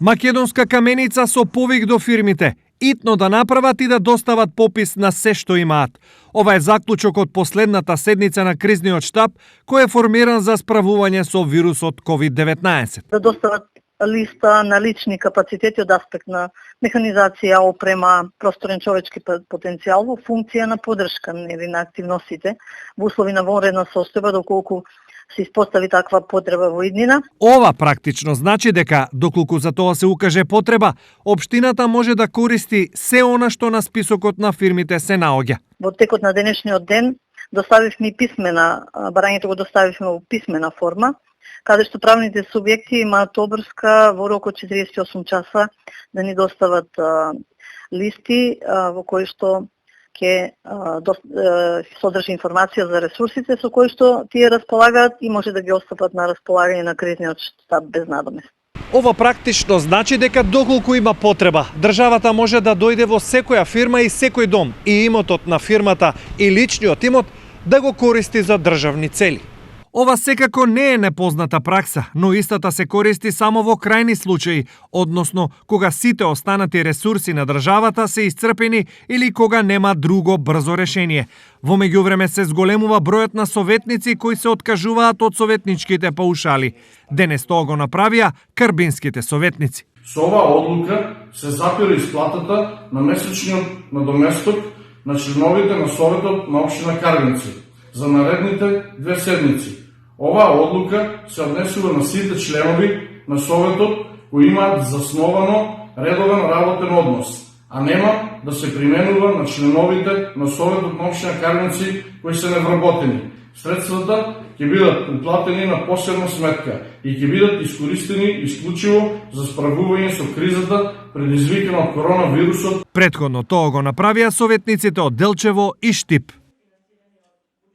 Македонска каменица со повик до фирмите, итно да направат и да достават попис на се што имаат. Ова е заклучок од последната седница на кризниот штаб, кој е формиран за справување со вирусот COVID-19. Да достават листа на лични капацитети од аспект на механизација, опрема, просторен човечки потенцијал во функција на поддршка на активностите во услови на вонредна состојба доколку се испостави таква потреба во иднина. Ова практично значи дека, доколку за тоа се укаже потреба, општината може да користи се она што на списокот на фирмите се наоѓа. Во текот на денешниот ден доставивме и писмена, барањето го доставивме во писмена форма, каде што правните субјекти имаат обврска во рок од 48 часа да ни достават листи во кои што ќе содржи информација за ресурсите со кои што тие располагаат и може да ги отстапат на располагање на кризниот штаб без надомест. Ова практично значи дека доколку има потреба, државата може да дојде во секоја фирма и секој дом и имотот на фирмата и личниот имот да го користи за државни цели. Ова секако не е непозната пракса, но истата се користи само во крајни случаи, односно кога сите останати ресурси на државата се исцрпени или кога нема друго брзо решение. Во меѓувреме се зголемува бројот на советници кои се откажуваат од советничките паушали. Денес тоа го направија карбинските советници. Со оваа одлука се запира исплатата на месечниот надоместок на членовите на Советот на општина Карбинци за наредните 2 седмици. Оваа одлука се однесува на сите членови на Советот кои имаат засновано редовен работен однос, а нема да се применува на членовите на Советот на општина Карбинци кои се невработени. Средствата ќе бидат уплатени на посебна сметка и ќе бидат искористени исклучиво за справување со кризата предизвикана од коронавирусот. Претходно тоа го направија советниците од Делчево и Штип.